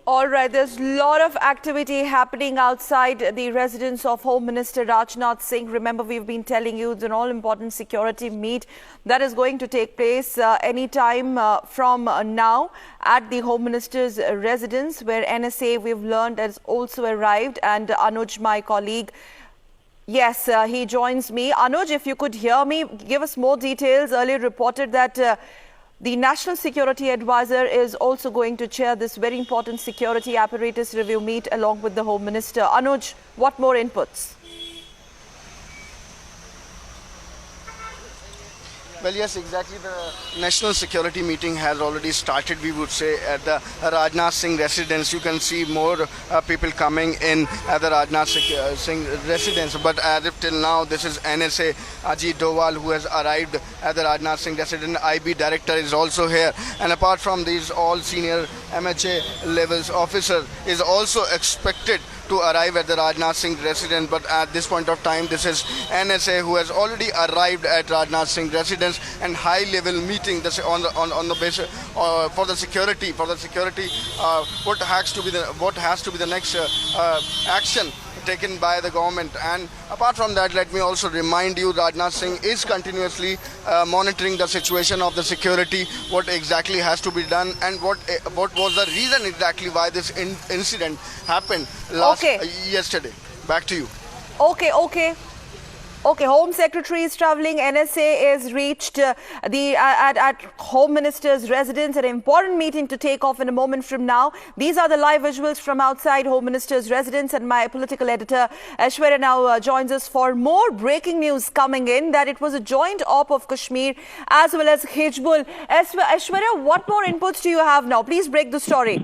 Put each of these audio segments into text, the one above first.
All right, there's a lot of activity happening outside the residence of Home Minister Rajnath Singh. Remember, we've been telling you it's an all-important security meet that is going to take place anytime from now at the Home Minister's residence, where NSA, we've learned, has also arrived. And Anuj, my colleague, yes, he joins me. Anuj, if you could hear me, give us more details. Earlier reported that the National Security Advisor is also going to chair this very important security apparatus review meet along with the Home Minister. Anuj, what more inputs? Well, yes, exactly. The national security meeting has already started, we would say, at the Rajnath Singh residence. You can see more people coming in at the Rajnath Singh residence. But as if till now, this is NSA Ajit Doval who has arrived at the Rajnath Singh residence. IB director is also here. And apart from these, all senior MHA levels officer is also expected to arrive at the Rajnath Singh residence, but at this point of time, this is NSA who has already arrived at Rajnath Singh residence, and high-level meeting this on the basis for the security. What has to be the next action taken by the government. And apart from that, let me also remind you, Rajnath Singh is continuously monitoring the situation of the security, what exactly has to be done, and what was the reason exactly why this incident happened yesterday. Back to you. Okay, Home Secretary is travelling. NSA is reached at Home Minister's residence. An important meeting to take off in a moment from now. These are the live visuals from outside Home Minister's residence, and my political editor Aishwarya now joins us for more breaking news coming in that it was a joint op of Kashmir as well as Hizbul. Aishwarya, what more inputs do you have now? Please break the story.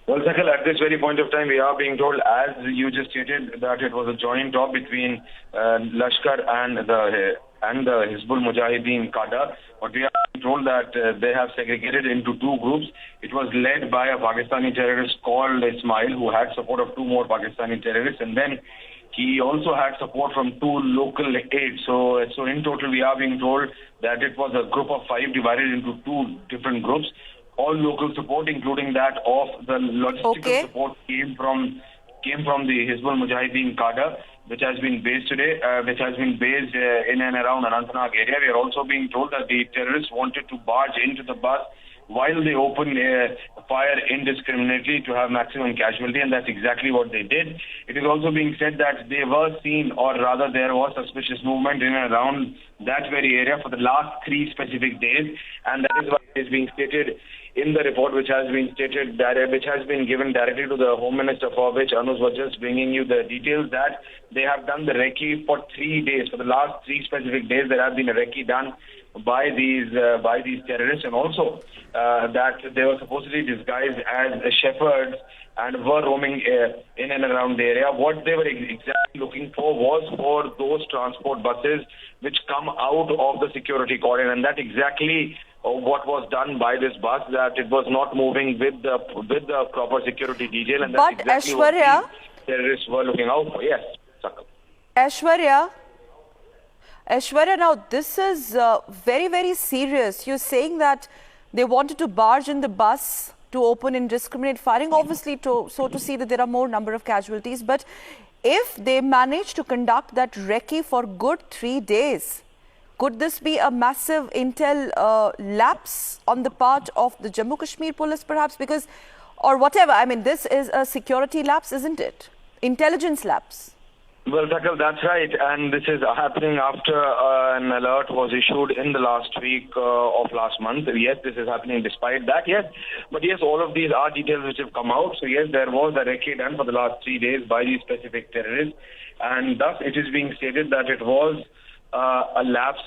Well, Sakal, at this very point of time, we are being told, as you just stated, that it was a joint op between Lashkar and the Hizbul Mujahideen Cadre. But we are being told that they have segregated into two groups. It was led by a Pakistani terrorist called Ismail, who had support of two more Pakistani terrorists, and then he also had support from two local aides. So in total, we are being told that it was a group of 5 divided into two different groups. All local support, including that of the logistical support, came from the Hizbul Mujahideen Cadre, which has been based today, in and around Anantnag area. We are also being told that the terrorists wanted to barge into the bus while they opened fire indiscriminately to have maximum casualty, and that's exactly what they did. It is also being said that they were seen, or rather there was suspicious movement in and around that very area for the last 3 specific days, and that is what is being stated in the report, which has been given directly to the Home Minister, for which Anuj was just bringing you the details, that they have done the recce for 3 days. For the last 3 specific days, there have been a recce done by these terrorists, and also that they were supposedly disguised as shepherds and were roaming in and around the area. What they were exactly looking for was for those transport buses which come out of the security cordon, and that exactly what was done by this bus, that it was not moving with the proper security detail, and that's exactly what the terrorists were looking out for. Yes, Sakal. Aishwarya, now this is very, very serious. You're saying that they wanted to barge in the bus to open indiscriminate firing, obviously to see that there are more number of casualties. But if they manage to conduct that recce for good 3 days, could this be a massive intel lapse on the part of the Jammu Kashmir police perhaps? Because, or whatever, I mean, this is a security lapse, isn't it? Intelligence lapse. Well, Sakal, that's right, and this is happening after an alert was issued in the last week of last month. Yes, this is happening despite that, yes. But yes, all of these are details which have come out. So yes, there was a recce done for the last 3 days by these specific terrorists, and thus it is being stated that it was a lapse,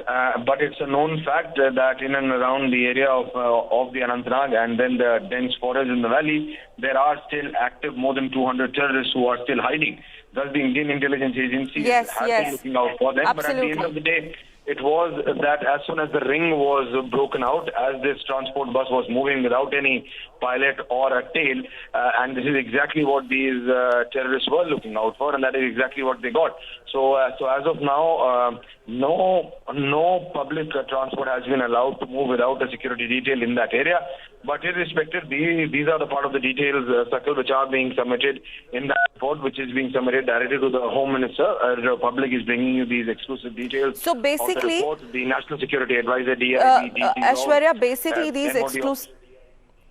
but it's a known fact that in and around the area of the Anantnag and then the dense forest in the valley, there are still active more than 200 terrorists who are still hiding. Thus, the Indian intelligence agencies have been looking out for them. Absolutely. But at the end of the day, it was that as soon as the ring was broken out, as this transport bus was moving without any pilot or a tail, and this is exactly what these terrorists were looking out for, and that is exactly what they got. So as of now, no public transport has been allowed to move without a security detail in that area. But irrespective, these are the part of the details, Sakal, which are being submitted in that report, which is being submitted directly to the Home Minister. The public is bringing you these exclusive details. So basically, of the report, the National Security Advisor, DIB, Aishwarya, basically these exclusive.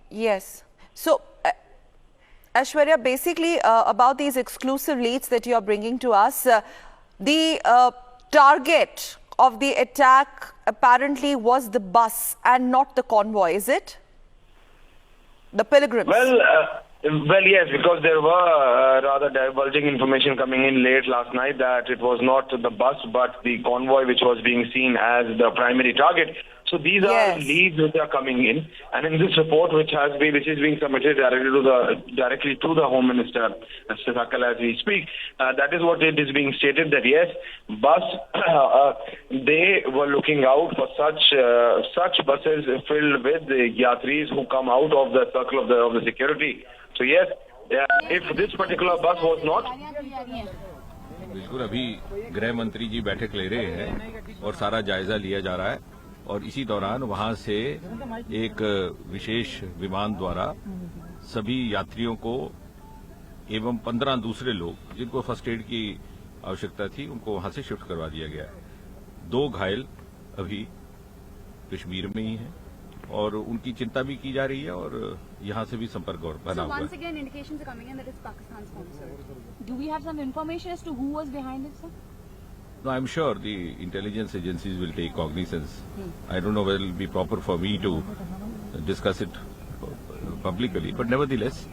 Yes. So, Aishwarya, basically about these exclusive leads that you are bringing to us, the target of the attack apparently was the bus and not the convoy, is it? The pilgrims. Well, yes, because there were rather diverging information coming in late last night that it was not the bus but the convoy which was being seen as the primary target. So these are leads which are coming in, and in this report which is being submitted directly to the Home Minister, Mr. Sakal, as we speak, that is what it is being stated, that yes, bus they were looking out for such buses filled with the yatris who come out of the circle of the security. So yes, if this particular bus was not. बिल्कुल अभी गृह मंत्री जी बैठक ले रहे हैं और सारा जायजा लिया जा रहा है और इसी दौरान वहां से एक विशेष विमान द्वारा सभी यात्रियों को एवं 15 दूसरे लोग जिनको फर्स्ट एड की आवश्यकता थी उनको वहां से शिफ्ट करवा दिया गया है। 2 घायल अभी कश्मीर में ही हैं और उनकी चिंता भी की जा रही है और यहां से भी संपर्क बना हुआ है। Once again, indications are coming in that it's Pakistan sponsored. Do we have some information as to who was behind it, sir? No, I'm sure the intelligence agencies will take cognizance. I don't know whether it will be proper for me to discuss it publicly, but nevertheless,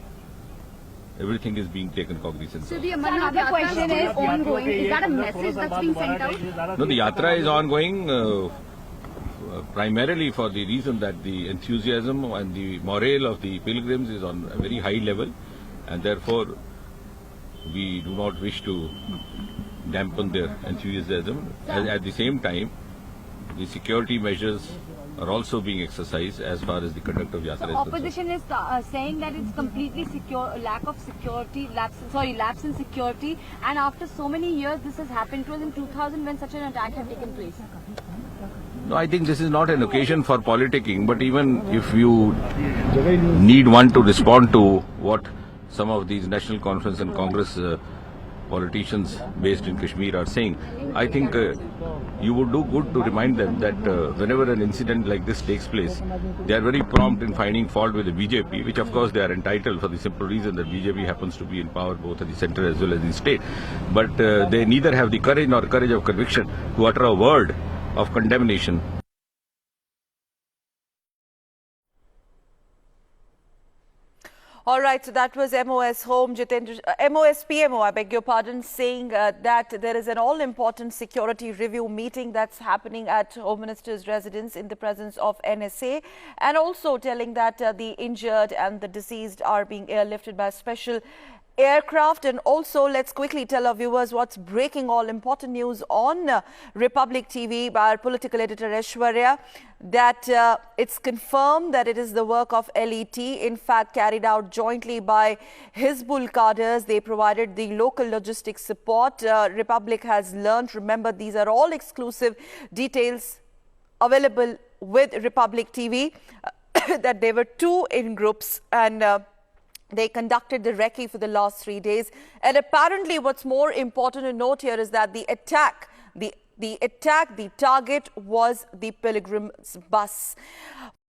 everything is being taken cognizance So of. the another question is ongoing. Is that a message that's being sent out? No, the yatra is ongoing primarily for the reason that the enthusiasm and the morale of the pilgrims is on a very high level, and therefore we do not wish to dampen their enthusiasm. At the same time, the security measures are also being exercised as far as the conduct of yatra is Opposition is saying that it's completely secure, lack of security, lapse in security, and after so many years this has happened to us in 2000 when such an attack had taken place. No, I think this is not an occasion for politicking, but even if you need one to respond to what some of these National Conference and Congress politicians based in Kashmir are saying, I think you would do good to remind them that whenever an incident like this takes place, they are very prompt in finding fault with the BJP, which of course they are entitled for the simple reason that BJP happens to be in power both at the centre as well as the state. But they neither have the courage nor courage of conviction to utter a word of condemnation. All right, so that was MOS Home, MOS PMO, I beg your pardon, saying that there is an all-important security review meeting that's happening at Home Minister's residence in the presence of NSA, and also telling that the injured and the deceased are being airlifted by special aircraft. And also, let's quickly tell our viewers what's breaking all important news on Republic TV by our political editor Aishwarya, that it's confirmed that it is the work of LET, in fact carried out jointly by Hizbul cadres. They provided the local logistics support. Republic has learned, remember these are all exclusive details available with Republic TV, that there were 2 in groups and they conducted the recce for the last 3 days. And apparently what's more important to note here is that the target was the pilgrim's bus.